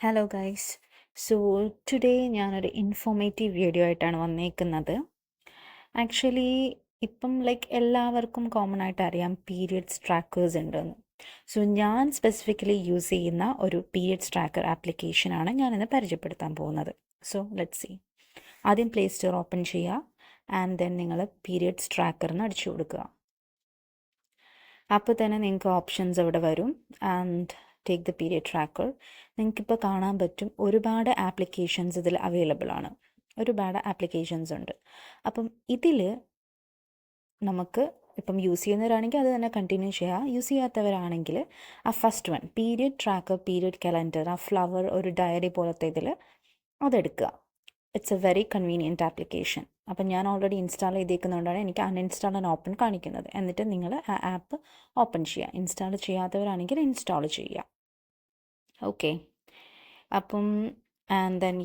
Hello guys. So today ഞാനൊരു informative video ആയിട്ടാണ് വന്നേക്കുന്നത്. ആക്ച്വലി ഇപ്പം എല്ലാവർക്കും കോമൺ ആയിട്ട് അറിയാം പീരിയഡ്സ് ട്രാക്കേഴ്സ് ഉണ്ടെന്ന്. സോ ഞാൻ സ്പെസിഫിക്കലി യൂസ് ചെയ്യുന്ന ഒരു പീരിയഡ്സ് ട്രാക്കർ ആപ്ലിക്കേഷനാണ് ഞാനിന്ന് പരിചയപ്പെടുത്താൻ പോകുന്നത്. So let's see. ആദ്യം പ്ലേ സ്റ്റോർ ഓപ്പൺ ചെയ്യുക ആൻഡ് ദെൻ നിങ്ങൾ പീരിയഡ്സ് ട്രാക്കർ എന്ന് അടിച്ചു കൊടുക്കുക. അപ്പോൾ തന്നെ നിങ്ങൾക്ക് ഓപ്ഷൻസ് അവിടെ വരും and take the period tracker. നിങ്ങൾക്കിപ്പോൾ കാണാൻ പറ്റും ഒരുപാട് ആപ്ലിക്കേഷൻസ് ഇതിൽ അവൈലബിൾ ആണ്. ഒരുപാട് ആപ്ലിക്കേഷൻസ് ഉണ്ട്. അപ്പം ഇതിൽ നമുക്ക് ഇപ്പം യൂസ് ചെയ്യുന്നവരാണെങ്കിൽ അത് തന്നെ കണ്ടിന്യൂ ചെയ്യുക. യൂസ് ചെയ്യാത്തവരാണെങ്കിൽ ആ first one period tracker, period calendar, ആ ഫ്ലവർ ഒരു ഡയറി പോലത്തെ ഇതിൽ അതെടുക്കുക. It's a very convenient application. അപ്പം ഞാൻ ഓൾറെഡി ഇൻസ്റ്റാൾ ചെയ്തേക്കുന്നതുകൊണ്ടാണ് എനിക്ക് അൺഇൻസ്റ്റാൾ ആൻഡ് ഓപ്പൺ കാണിക്കുന്നത്. എന്നിട്ട് നിങ്ങൾ ആ ആപ്പ് ഓപ്പൺ ചെയ്യുക. ഇൻസ്റ്റാൾ ചെയ്യാത്തവരാണെങ്കിൽ ഇൻസ്റ്റാൾ ചെയ്യുക. ഓക്കെ, അപ്പം ആൻഡ് ദെൻ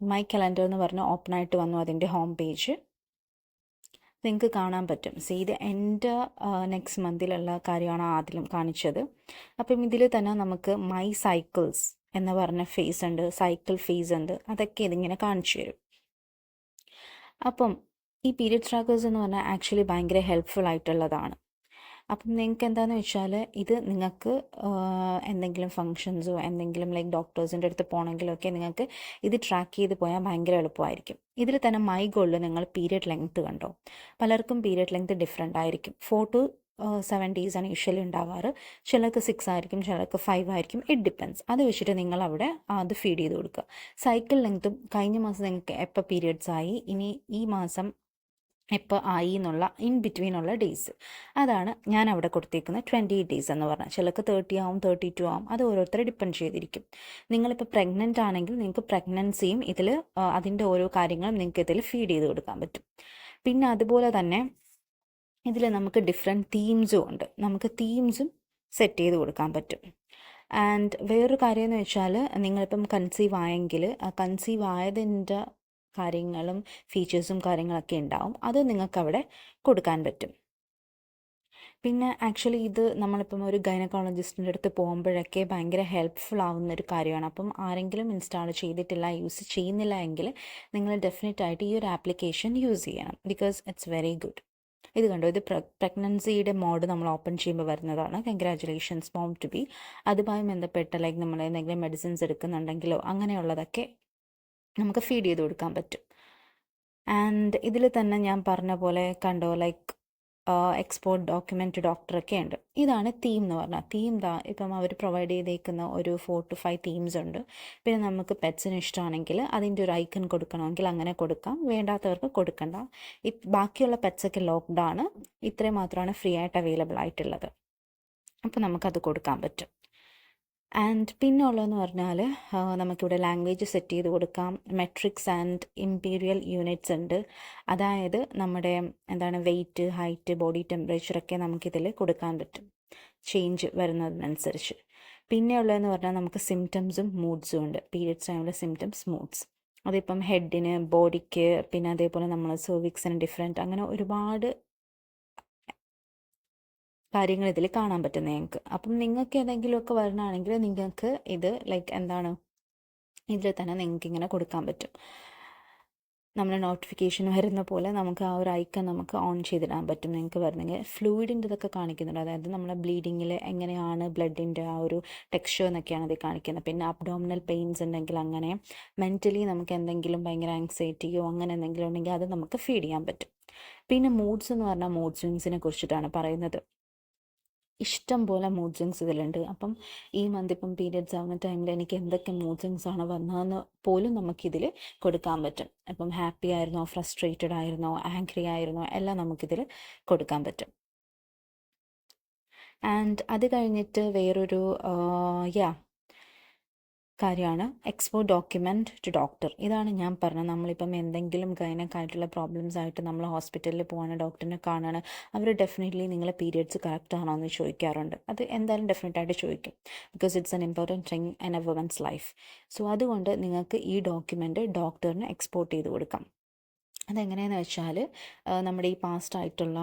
മൈ കലണ്ടർ എന്ന് പറഞ്ഞ് ഓപ്പൺ ആയിട്ട് വന്നു അതിൻ്റെ ഹോം പേജ്. നിങ്ങൾക്ക് കാണാൻ പറ്റും. സോ ഇത് എൻ്റെ നെക്സ്റ്റ് മന്തിലുള്ള കാര്യമാണ് ആദ്യം കാണിച്ചത്. അപ്പം ഇതിൽ തന്നെ നമുക്ക് മൈ സൈക്കിൾസ് എന്ന് പറഞ്ഞ ഫേസ് ഉണ്ട്, സൈക്കിൾ ഫേസ് ഉണ്ട്, അതൊക്കെ ഇതിങ്ങനെ കാണിച്ചു തരും. അപ്പം ഈ പീരിയഡ് ട്രാക്കേഴ്സ് എന്ന് പറഞ്ഞാൽ ആക്ച്വലി ഭയങ്കര ഹെൽപ്ഫുൾ ആയിട്ടുള്ളതാണ്. അപ്പം നിങ്ങൾക്ക് എന്താണെന്ന് വെച്ചാൽ ഇത് നിങ്ങൾക്ക് എന്തെങ്കിലും ഫങ്ഷൻസോ എന്തെങ്കിലും ഡോക്ടേഴ്സിൻ്റെ അടുത്ത് പോകണമെങ്കിലൊക്കെ നിങ്ങൾക്ക് ഇത് ട്രാക്ക് ചെയ്ത് പോയാൽ ഭയങ്കര എളുപ്പമായിരിക്കും. ഇതിൽ തന്നെ മൈ ഗോളിൽ നിങ്ങൾ പീരിയഡ് ലെങ്ത്ത് കണ്ടോ? പലർക്കും പീരിയഡ് ലെങ്ത്ത് ഡിഫറെൻ്റ് ആയിരിക്കും. 4 to 7 days ആണ് യൂഷ്വലി ഉണ്ടാവാറ്. ചിലർക്ക് 6 ആയിരിക്കും, ചിലർക്ക് 5 ആയിരിക്കും. It depends. അത് വെച്ചിട്ട് നിങ്ങൾ അവിടെ അത് ഫീഡ് ചെയ്ത് കൊടുക്കുക. സൈക്കിൾ ലെങ്ത്തും കഴിഞ്ഞ മാസം നിങ്ങൾക്ക് എപ്പോൾ പീരിയഡ്സ് ആയി, ഇനി ഈ മാസം എപ്പോൾ ആയി എന്നുള്ള ഇൻ ബിറ്റ്വീൻ ഉള്ള ഡേയ്സ്, അതാണ് ഞാൻ അവിടെ കൊടുത്തേക്കുന്നത്. 28 days എന്ന് പറഞ്ഞാൽ ചിലർക്ക് 30 ആവും, 32 ആവും. അത് ഓരോരുത്തരെ ഡിപ്പെൻഡ് ചെയ്തിരിക്കും. നിങ്ങളിപ്പോൾ പ്രഗ്നൻ്റ് ആണെങ്കിൽ നിങ്ങൾക്ക് പ്രഗ്നൻസിയും ഇതിൽ അതിൻ്റെ ഓരോ കാര്യങ്ങളും നിങ്ങൾക്ക് ഇതിൽ ഫീഡ് ചെയ്ത് കൊടുക്കാൻ പറ്റും. പിന്നെ അതുപോലെ തന്നെ ഇതിൽ നമുക്ക് ഡിഫറെൻറ്റ് തീംസും ഉണ്ട്. നമുക്ക് തീംസും സെറ്റ് ചെയ്ത് കൊടുക്കാൻ പറ്റും. ആൻഡ് വേറൊരു കാര്യം എന്ന് വെച്ചാൽ നിങ്ങളിപ്പം കൺസീവ് ആയെങ്കിൽ ആ കൺസീവ് ആയതിൻ്റെ കാര്യങ്ങളും ഫീച്ചേഴ്സും കാര്യങ്ങളൊക്കെ ഉണ്ടാവും. അത് നിങ്ങൾക്കവിടെ കൊടുക്കാൻ പറ്റും. പിന്നെ ആക്ച്വലി ഇത് നമ്മളിപ്പം ഒരു ഗൈനക്കോളജിസ്റ്റിൻ്റെ അടുത്ത് പോകുമ്പോഴൊക്കെ ഭയങ്കര ഹെൽപ്ഫുൾ ആവുന്നൊരു കാര്യമാണ്. അപ്പം ആരെങ്കിലും ഇൻസ്റ്റാൾ ചെയ്തിട്ടില്ല, യൂസ് ചെയ്യുന്നില്ല എങ്കിൽ നിങ്ങൾ ഡെഫിനറ്റായിട്ട് ഈ ഒരു ആപ്ലിക്കേഷൻ യൂസ് ചെയ്യണം. Because it's very good. ഇത് കണ്ടോ, ഇത് പ്രഗ്നൻസിയുടെ മോഡ് നമ്മൾ ഓപ്പൺ ചെയ്യുമ്പോൾ വരുന്നതാണ്. Congratulations mom to be. അതുമായി ബന്ധപ്പെട്ട നമ്മൾ എന്തെങ്കിലും മെഡിസിൻസ് എടുക്കുന്നുണ്ടെങ്കിലോ അങ്ങനെയുള്ളതൊക്കെ നമുക്ക് ഫീഡ് ചെയ്ത് കൊടുക്കാൻ പറ്റും. ആൻഡ് ഇതിൽ തന്നെ ഞാൻ പറഞ്ഞ പോലെ കണ്ടോ എക്സ്പോർട്ട് ഡോക്യുമെൻറ്റ് ഡോക്ടറൊക്കെ ഉണ്ട്. ഇതാണ് തീം എന്ന് പറഞ്ഞാൽ. തീം ഇപ്പം അവർ പ്രൊവൈഡ് ചെയ്തേക്കുന്ന ഒരു 4 to 5 തീംസ് ഉണ്ട്. പിന്നെ നമുക്ക് പെറ്റ്സിന് ഇഷ്ടമാണെങ്കിൽ അതിൻ്റെ ഒരു ഐക്കൺ കൊടുക്കണമെങ്കിൽ അങ്ങനെ കൊടുക്കാം, വേണ്ടാത്തവർക്ക് കൊടുക്കണ്ട. ബാക്കിയുള്ള പെറ്റ്സൊക്കെ ലോക്ക്ഡാണ്. ഇത്രയും മാത്രമാണ് ഫ്രീ ആയിട്ട് അവൈലബിൾ ആയിട്ടുള്ളത്. അപ്പോൾ നമുക്കത് കൊടുക്കാൻ പറ്റും. ആൻഡ് പിന്നെ ഉള്ളതെന്ന് പറഞ്ഞാൽ നമുക്കിവിടെ ലാംഗ്വേജ് സെറ്റ് ചെയ്ത് കൊടുക്കാം. മെട്രിക്സ് ആൻഡ് ഇമ്പീരിയൽ യൂണിറ്റ്സ് ഉണ്ട്. അതായത് നമ്മുടെ വെയ്റ്റ്, ഹൈറ്റ്, ബോഡി ടെമ്പറേച്ചറൊക്കെ നമുക്കിതിൽ കൊടുക്കാൻ പറ്റും, ചേഞ്ച് വരുന്നതിനനുസരിച്ച്. പിന്നെ ഉള്ളതെന്ന് പറഞ്ഞാൽ നമുക്ക് സിംറ്റംസും മൂഡ്സും ഉണ്ട്. പീരിയഡ്സ് ടൈമിലെ സിംറ്റംസ്, മൂഡ്സ്. അതിപ്പം ഹെഡിന്, ബോഡിക്ക്, പിന്നെ അതേപോലെ നമ്മൾ സെർവിക്സിന് ഡിഫറെൻറ്റ്, അങ്ങനെ ഒരുപാട് കാര്യങ്ങൾ ഇതിൽ കാണാൻ പറ്റും നിങ്ങൾക്ക്. അപ്പം നിങ്ങൾക്ക് ഏതെങ്കിലുമൊക്കെ വരണമാണെങ്കിൽ നിങ്ങൾക്ക് ഇത് ഇതിൽ തന്നെ നിങ്ങൾക്ക് ഇങ്ങനെ കൊടുക്കാൻ പറ്റും. നമ്മൾ നോട്ടിഫിക്കേഷൻ വരുന്ന പോലെ നമുക്ക് ആ ഒരു ഐക്കൺ നമുക്ക് ഓൺ ചെയ്തിടാൻ പറ്റും. നിങ്ങൾക്ക് വരുന്നെങ്കിൽ ഫ്ലൂയിഡിൻ്റെ ഇതൊക്കെ കാണിക്കുന്നുണ്ട്. അതായത് നമ്മളെ ബ്ലീഡിങ്ങിൽ എങ്ങനെയാണ് ബ്ലഡിൻ്റെ ആ ഒരു ടെക്സ്ചർ എന്നൊക്കെയാണ് ഇത് കാണിക്കുന്നത്. പിന്നെ അബ്ഡോമിനൽ പെയിൻസ് ഉണ്ടെങ്കിൽ അങ്ങനെ, മെൻ്റലി നമുക്ക് എന്തെങ്കിലും ഭയങ്കര ആങ്സൈറ്റിയോ അങ്ങനെ എന്തെങ്കിലും ഉണ്ടെങ്കിൽ അത് നമുക്ക് ഫീഡ് ചെയ്യാൻ പറ്റും. പിന്നെ മൂഡ്സ് എന്ന് പറഞ്ഞാൽ മൂഡ് സ്വിങ്സിനെ കുറിച്ചിട്ടാണ് പറയുന്നത്. ഇഷ്ടം പോലെ മൂഡ് സ്വിങ്സ് ഇതിലുണ്ട്. അപ്പം ഈ മന്ത് ഇപ്പം പീരിയഡ്സ് ആവുന്ന ടൈമിൽ എനിക്ക് എന്തൊക്കെ മൂഡ് സ്വിങ്സ് ആണ് വന്നതെന്ന് പോലും നമുക്കിതിൽ കൊടുക്കാൻ പറ്റും. അപ്പം ഹാപ്പി ആയിരുന്നോ, ഫ്രസ്ട്രേറ്റഡ് ആയിരുന്നോ, ആംഗ്രി ആയിരുന്നോ, എല്ലാം നമുക്കിതിൽ കൊടുക്കാൻ പറ്റും. ആൻഡ് അത് കഴിഞ്ഞിട്ട് വേറൊരു കാര്യമാണ് എക്സ്പോർട്ട് ഡോക്യുമെൻറ്റ് ടു ഡോക്ടർ. ഇതാണ് ഞാൻ പറഞ്ഞത്. നമ്മളിപ്പം എന്തെങ്കിലും ഗൈനക്കായിട്ടുള്ള പ്രോബ്ലംസ് ആയിട്ട് നമ്മൾ ഹോസ്പിറ്റലിൽ പോവാണ്, ഡോക്ടറിനെ കാണാണ്, അവർ ഡെഫിനറ്റ്ലി നിങ്ങളെ പീരിയഡ്സ് കറക്റ്റ് ആണോ എന്ന് ചോദിക്കാറുണ്ട്. അത് എന്തായാലും ഡെഫിനറ്റായിട്ട് ചോദിക്കും. Because it's an important thing in a woman's life. So അതുകൊണ്ട് നിങ്ങൾക്ക് ഈ ഡോക്യുമെൻറ്റ് ഡോക്ടറിന് എക്സ്പോർട്ട് ചെയ്ത് കൊടുക്കാം. അതെങ്ങനെയാണെന്ന് വെച്ചാൽ നമ്മുടെ ഈ പാസ്റ്റ് ആയിട്ടുള്ള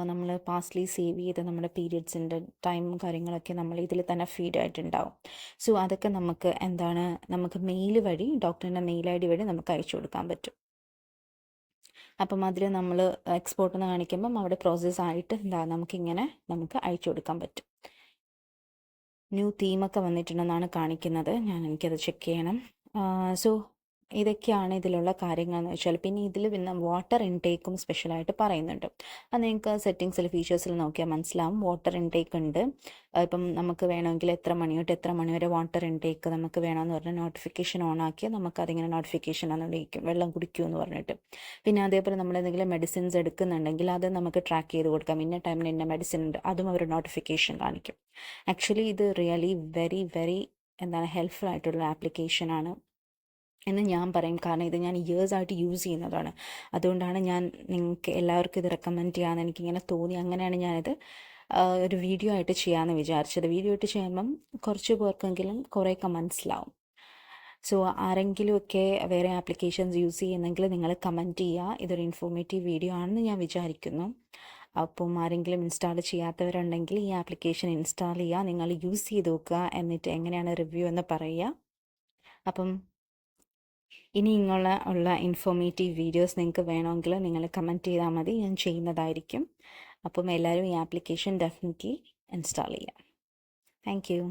നമ്മൾ പാസ്റ്റ്ലി സേവ് ചെയ്ത് നമ്മുടെ പീരിയഡ്സിൻ്റെ ടൈമും കാര്യങ്ങളൊക്കെ നമ്മൾ ഇതിൽ തന്നെ ഫീഡ് ആയിട്ടുണ്ടാവും. സോ അതൊക്കെ നമുക്ക് നമുക്ക് മെയിൽ വഴി, ഡോക്ടറിൻ്റെ മെയിൽ ID വഴി നമുക്ക് അയച്ചു കൊടുക്കാൻ പറ്റും. അപ്പം അതിൽ നമ്മൾ എക്സ്പോർട്ട് എന്ന് കാണിക്കുമ്പം അവിടെ പ്രോസസ്സ് ആയിട്ട് നമുക്ക് അയച്ചു കൊടുക്കാൻ പറ്റും. ന്യൂ തീമൊക്കെ വന്നിട്ടുണ്ടെന്നാണ് കാണിക്കുന്നത്. എനിക്കത് ചെക്ക് ചെയ്യണം. സോ ഇതൊക്കെയാണ് ഇതിലുള്ള കാര്യങ്ങളെന്ന് വെച്ചാൽ. പിന്നെ ഇതിൽ പിന്നെ വാട്ടർ ഇൻടേക്കും സ്പെഷ്യലായിട്ട് പറയുന്നുണ്ട്. അത് നിങ്ങൾക്ക് സെറ്റിങ്സിൽ ഫീച്ചേഴ്സിൽ നോക്കിയാൽ മനസ്സിലാവും. വാട്ടർ ഇൻടേക്ക് ഉണ്ട്. ഇപ്പം നമുക്ക് വേണമെങ്കിൽ എത്ര മണി തൊട്ട് എത്ര മണി വരെ വാട്ടർ ഇൻടേക്ക് നമുക്ക് വേണമെന്ന് പറഞ്ഞാൽ നോട്ടിഫിക്കേഷൻ ഓൺ ആക്കിയാൽ നമുക്കതിങ്ങനെ നോട്ടിഫിക്കേഷൻ വിളിക്കും, വെള്ളം കുടിക്കൂ എന്ന് പറഞ്ഞിട്ട്. പിന്നെ അതേപോലെ നമ്മൾ എന്തെങ്കിലും മെഡിസിൻസ് എടുക്കുന്നുണ്ടെങ്കിൽ അത് നമുക്ക് ട്രാക്ക് ചെയ്ത് കൊടുക്കാം. ഇന്ന ടൈമിന് ഇന്ന മെഡിസിൻ ഉണ്ട്, അതും അവർ നോട്ടിഫിക്കേഷൻ കാണിക്കും. ആക്ച്വലി ഇത് റിയലി വെരി വെരി ഹെൽപ്ഫുൾ ആയിട്ടുള്ള ആപ്ലിക്കേഷനാണ് എന്ന് ഞാൻ പറയും. കാരണം ഇത് ഞാൻ ഇയേഴ്സായിട്ട് യൂസ് ചെയ്യുന്നതാണ്. അതുകൊണ്ടാണ് ഞാൻ നിങ്ങൾക്ക് എല്ലാവർക്കും ഇത് റെക്കമെൻഡ് ചെയ്യാമെന്ന് എനിക്കിങ്ങനെ തോന്നി. അങ്ങനെയാണ് ഞാനിത് ഒരു വീഡിയോ ആയിട്ട് ചെയ്യാമെന്ന് വിചാരിച്ചത്. വീഡിയോ ആയിട്ട് ചെയ്യുമ്പം കുറച്ച് പേർക്കെങ്കിലും കുറേയൊക്കെ മനസ്സിലാവും. സോ ആരെങ്കിലുമൊക്കെ വേറെ ആപ്ലിക്കേഷൻസ് യൂസ് ചെയ്യുന്നെങ്കിൽ നിങ്ങൾ കമൻറ്റ് ചെയ്യുക. ഇതൊരു ഇൻഫോർമേറ്റീവ് വീഡിയോ ആണെന്ന് ഞാൻ വിചാരിക്കുന്നു. അപ്പം ആരെങ്കിലും ഇൻസ്റ്റാൾ ചെയ്യാത്തവരുണ്ടെങ്കിൽ ഈ ആപ്ലിക്കേഷൻ ഇൻസ്റ്റാൾ ചെയ്യുക, നിങ്ങൾ യൂസ് ചെയ്ത് നോക്കുക, എന്നിട്ട് എങ്ങനെയാണ് റിവ്യൂ എന്ന് പറയുക. അപ്പം ഇനി ഉള്ള ഇൻഫോർമേറ്റീവ് വീഡിയോസ് നിങ്ങൾക്ക് വേണമെങ്കിൽ നിങ്ങൾ കമൻറ്റ് ചെയ്താൽ മതി, ഞാൻ ചെയ്യുന്നതായിരിക്കും. അപ്പം എല്ലാവരും ഈ ആപ്ലിക്കേഷൻ ഡെഫിനറ്റ്ലി ഇൻസ്റ്റാൾ ചെയ്യാം. Thank you.